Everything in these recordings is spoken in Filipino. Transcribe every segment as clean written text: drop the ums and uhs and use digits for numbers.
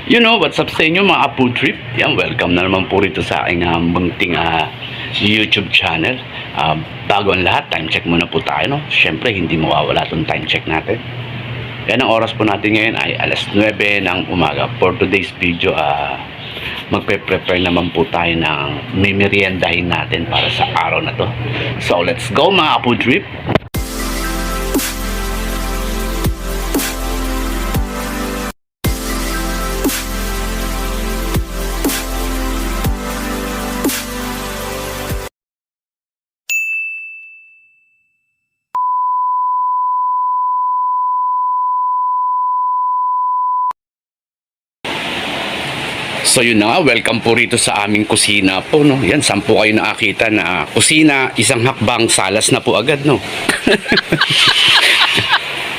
You know, what's up sa inyo mga Apo Trip? Yan, welcome na naman po rito sa aking munting YouTube channel. Bago ang lahat, time check muna po tayo, no? Siyempre, hindi mawawala itong time check natin. Yan, ang oras po natin ngayon ay alas 9 ng umaga. For today's video, magpe-prepare naman po tayo ng mimeriendahin natin para sa araw na to. So, let's go mga Apo Trip! So yun na nga, welcome po rito sa aming kusina po, no. Yan, saan po kayo nakakita na kusina, isang hakbang salas na po agad, no.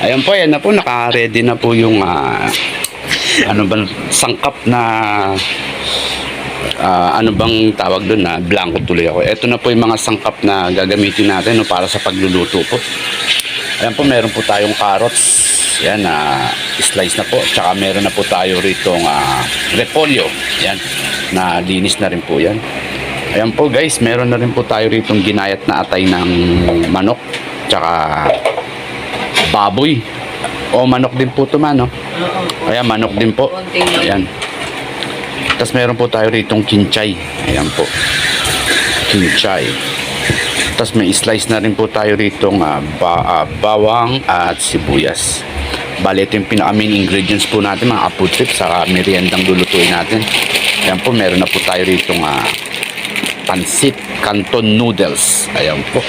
Ayan po, yan na po, naka-ready na po yung ano bang sangkap na ano bang tawag doon na blanco tuloy ako. Ito na po yung mga sangkap na gagamitin natin, no, para sa pagluluto po. Ayan po, meron po tayong carrots. Yan, slice na po. Tsaka meron na po tayo ritong repolyo. Yan, na linis na rin po yan. Ayan po guys, meron na rin po tayo ritong ginayat na atay ng manok. Tsaka baboy. O manok din po ito man, no? Ayan, manok din po. Ayan. Tapos meron po tayo ritong kinchay. Ayan po. Kinchay. Tapos may slice na rin po tayo ritong bawang at sibuyas. Bale, ito yung pinaka-main ingredients po natin mga Apo Trip sa meriendang lulutuin natin. Ayan po, meron na po tayo ritong pansit canton noodles. Ayan po.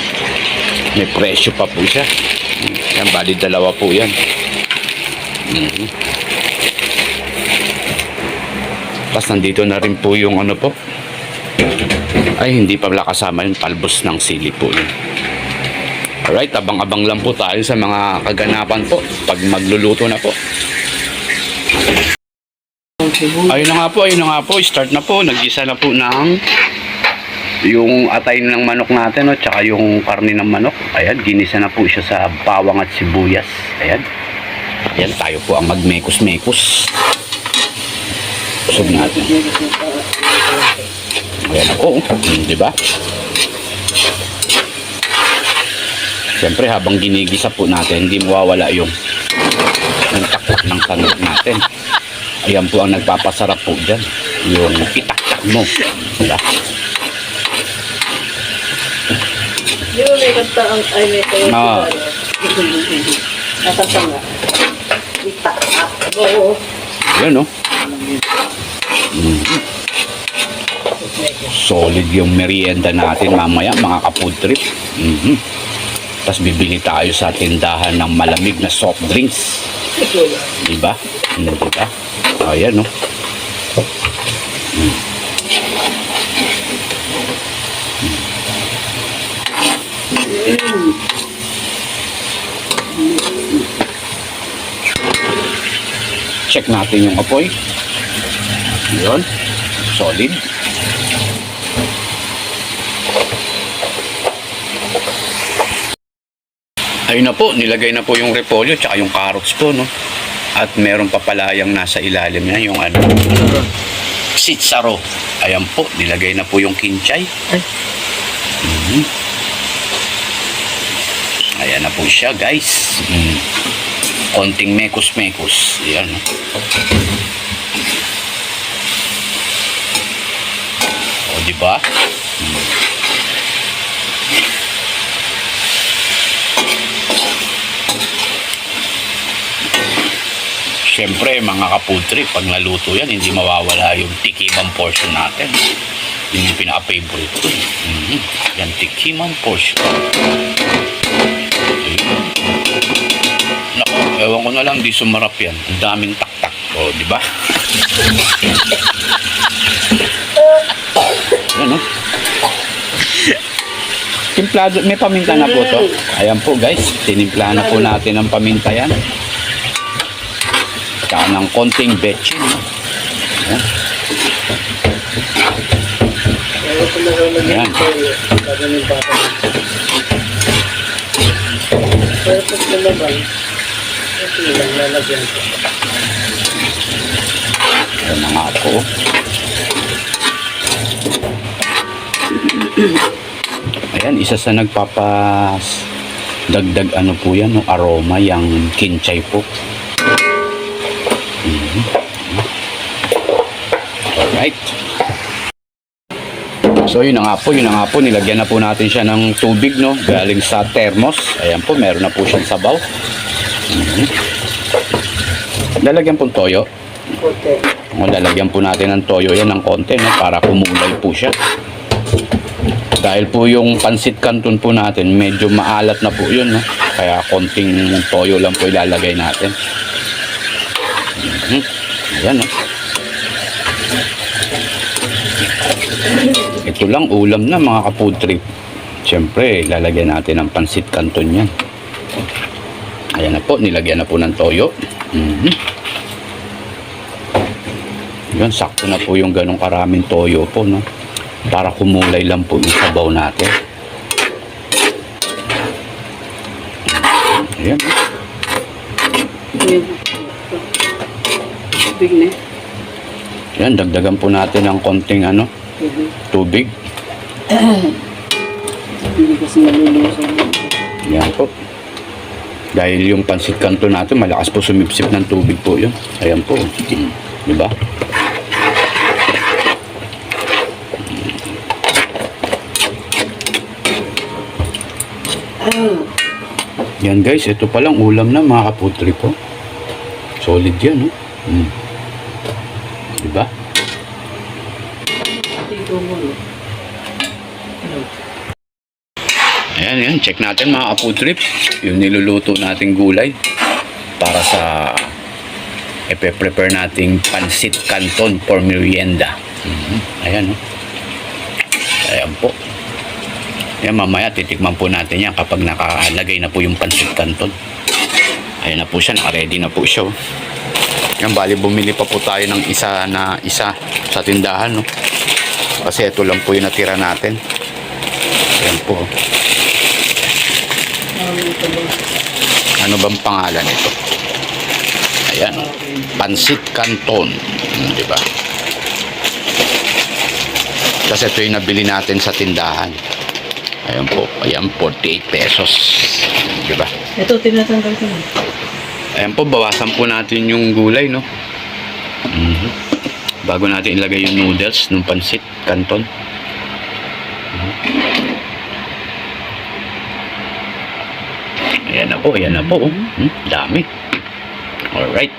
May presyo pa po siya. Ayan, bali dalawa po yan. Tapos nandito na rin po yung ano po. Ay, hindi pa wala kasama yung talbos ng sili po yun. Alright, abang-abang lang po tayo sa mga kaganapan po pag magluluto na po. Ayun na nga po, start na po. Nag-isa na po ng yung atay ng manok natin, no? Tsaka yung karne ng manok. Ayan, ginisa na po siya sa bawang at sibuyas. Ayan. Ayan, tayo po ang magmekos-mekos. Usog natin. Ayan ako, di ba? Siyempre, habang ginigisa po natin, hindi mawawala yung taktak ng sanok natin. Ayan po ang nagpapasarap po dyan. Yung itaktak mo. Diba? Di ba may kanta ang ay may tayo? Nakanta nga. Itaktak mo. Ayan, no? Solid yung merienda natin mamaya, mga Apo Trip. Tapos bibili tayo sa tindahan ng malamig na soft drinks. Diba? Diba? Ayan, no? Check natin yung apoy. Yun. Solid. Ayun na po, nilagay na po yung repolyo tsaka yung carrots po, no? At meron pa pala yung nasa ilalim niya, yung ano, sitsaro. Ayan po, nilagay na po yung kinchay. Ayan na po siya, guys. Konting mekos-mekos. Ayan. O, diba? Siyempre, mga Apo Trip, pag naluto yan, hindi mawawala yung tikimang portion natin. Yun yung pinaka-favorite ko. Yan, tikimang portion. Naku, ewan ko na lang, di sumarap yan. Ang daming taktak. O, di ba? Ano? Timplado, may paminta na po to. Ayan po guys, tinimplahan na po natin ang paminta yan. Tsaka ng konting betchin. Ayan. Ayan. po. Ayan, isa sa nagpapas dagdag ano po yan, no, aroma, yung kinchay po. Alright. So yun na nga po, nilagyan na po natin siya ng tubig, no, galing sa thermos. Ayan po, meron na po siyang sabaw. Lalagyan po toyo. Puti. Lalagyan po natin ng toyo yan ng konti, no, para kumulay po siya. Dahil po yung pansit canton po natin, medyo maalat na po yun, no? Kaya konting toyo lang po ilalagay natin. Ayan, no? Ito lang ulam na mga ka-food trip. Siyempre, ilalagay natin ng pansit canton yan. Ayan na po, nilagyan na po ng toyo. Yan, sakto na po yung ganong karaming toyo po, no? Para kumulay lang po yung sabaw natin. Ayan. Big na. Yan, dagdagan po natin ng konting ano, tubig. Hindi kasi malulusaw. Yan po. Dahil yung pansit canton natin, malakas po sumipsip ng tubig po yun. Ayan po. Diba? Yan guys, ito palang ulam na mga kaputri po. Solid yan, no? Diba? Ayan, check natin mga kaputri. Yung niluluto nating gulay para sa ipe-prepare nating pansit canton for merienda. Ayan, no? Ayan po. Yan, mamaya titikman po natin yan kapag nakalagay na po yung pansit canton. Ayan na po siya, naka-ready na po siya. Yan, bali bumili pa po tayo ng isa sa tindahan, no? Kasi ito lang po yung natira natin. Ayan po. Ano bang pangalan ito? Ayan, pansit canton. Diba? Kasi ito yung nabili natin sa tindahan. Ayan po, ayan, 48 pesos. Diba? Ito, tinatanggal ko na. Ayan po, bawasan po natin yung gulay, no? Bago natin ilagay yung noodles ng pansit canton. Ayan na po, ayan na po. Dami. Alright.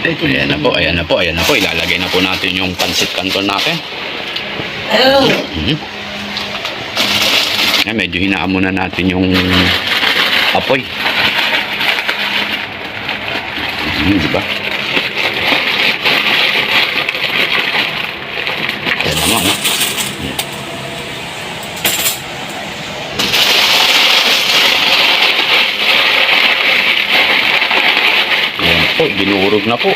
Ayan na po, ayan na po, ayan na po. Ilalagay na po natin yung pansit canton natin. Ayan, medyo hinaan muna natin yung apoy. Diba? Ayan naman, no? Po, dinurog na po.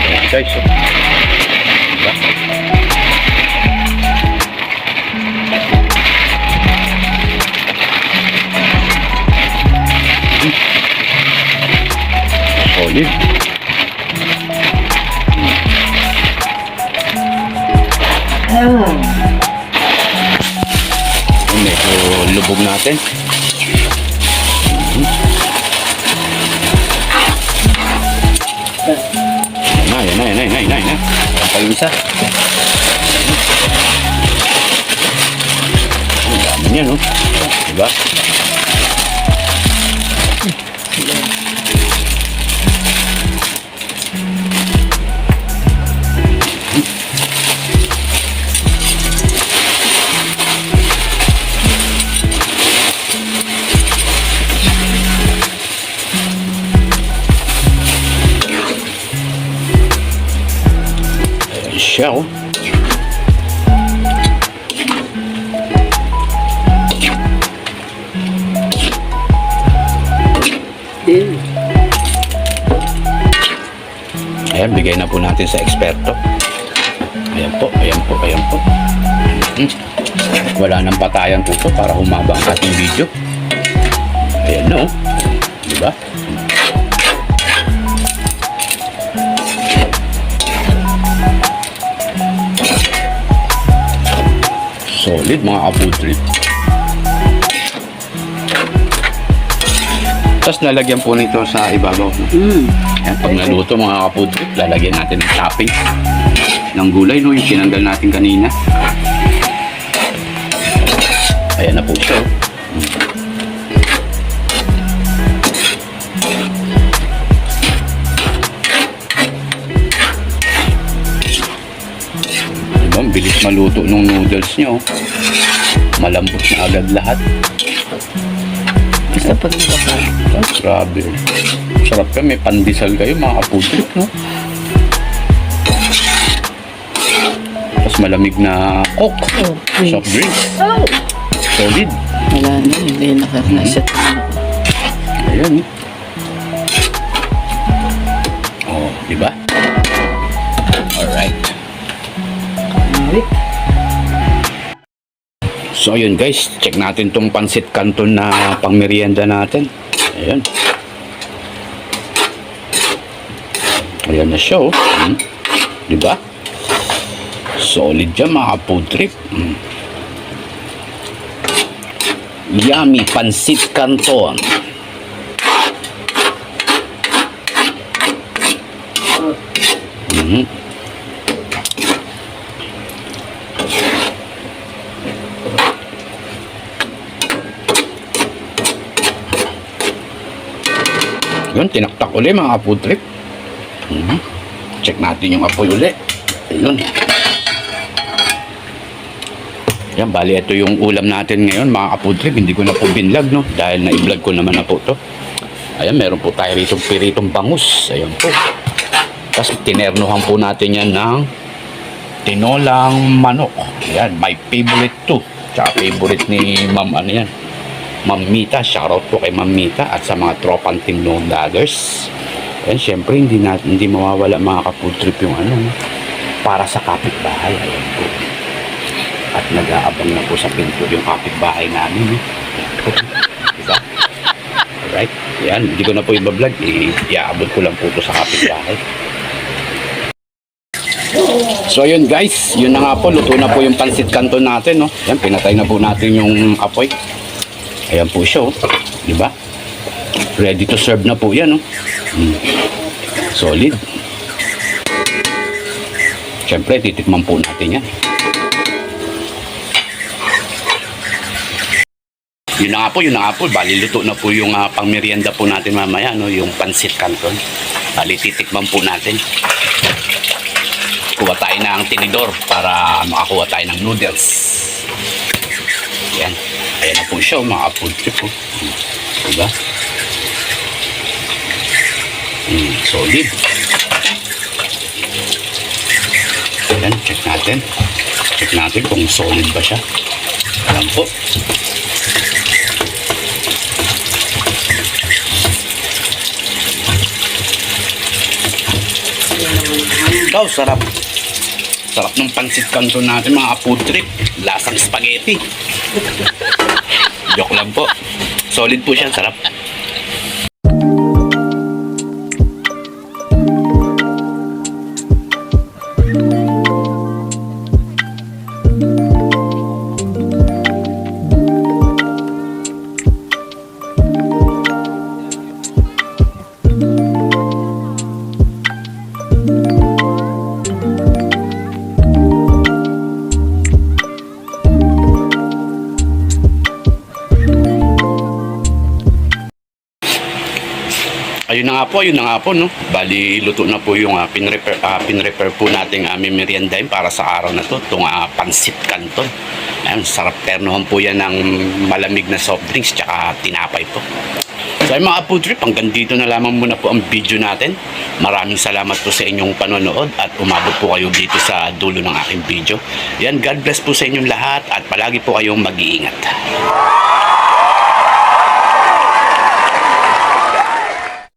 Ayan guys, so. Diba? Solid. Medyo lubog natin. Yan na. Yan pa yung isa. Ang dami niya, no? Diba? Siya, oh. Ayan, bigay na po natin sa eksperto. Ayan po, ayan po, ayan po. Wala nang patayan po to para humaba ang ating video. Ayan no, diba? Solid mga kapudri. Tapos lalagyan po nito sa ibabaw. Ayan, pag naluto mga kapudri, lalagyan natin ng topping ng gulay, no? Yung tinanggal natin kanina. Ayan na po siya. Diba? Ang bilis maluto ng noodles nyo. Malambot na agad lahat. Basta pag nababa. Oh, grabe. Sarap ka, may pandesal kayo mga kapudrik, no? Tapos malamig na coke. Soft drinks. Oh! Solid. Wala na, hindi nasa Ayan. Oh, diba? Alright. So ayun guys, check natin tong pansit canton na pangmerienda natin. Ayan. Ayan na siya, oh. Diba? Solid dyan mga food trip. Yummy pansit canton. Yun, tinaktak uli mga food trip. Check natin yung apoy uli. Ayun. Yan, bali ito yung ulam natin ngayon mga food trip. Hindi ko na po binlog, no? Dahil na-i-vlog ko naman na po to. Ayan, meron po tayo rito piritong bangus. Ayan po. Tapos tinernuhan po natin yan ng tinolang manok. Ayan, my favorite too. Tsaka favorite ni Ma'am ano yan, Ma'am Mita. Shoutout po kay Ma'am Mita at sa mga tropang Team Lone Daggers. Ayan, syempre hindi mawawala mga ka-food trip yung ano, para sa kapitbahay. Ayan po. At nag-aabang na po sa pinto yung kapitbahay namin. Ayan po. Diba? Alright. Ayan, hindi ko na po i-vlog. Iaabot ko lang po ito sa kapitbahay. So yun guys, yun na nga po. Luto na po yung pansit canton natin. No? Ayan, pinatay na po natin yung apoy. Ayan po siya. Oh. Diba? Ready to serve na po yan. No? Solid. Siyempre, titikman po natin yan. Yun na nga po. Bali, luto na po yung pangmerienda po natin mamaya, no? Yung pansit canton. Bali, titikman po natin. Kuha tayo ng tinidor para makakuha tayo ng noodles. Yan. Ayan na po siya, mga food trip. Oh. Diba? Solid. Ayan, check natin. Check natin kung solid ba siya. Ayan po. Oh, sarap. Sarap ng pansit canton natin mga food trip. Lasang spaghetti. Joke lang po. Solid po siya, sarap. Ayun na nga po, no? Bali, luto na po yung pinrepair po nating aming merienda para sa araw na to, itong pansit canton. Ayan, sarap ternohan po yan ng malamig na soft drinks tsaka tinapay po. So mga food trip, hanggang dito na lamang muna po ang video natin. Maraming salamat po sa inyong panonood at umabot po kayo dito sa dulo ng aking video. Yan, God bless po sa inyong lahat at palagi po kayong mag-iingat.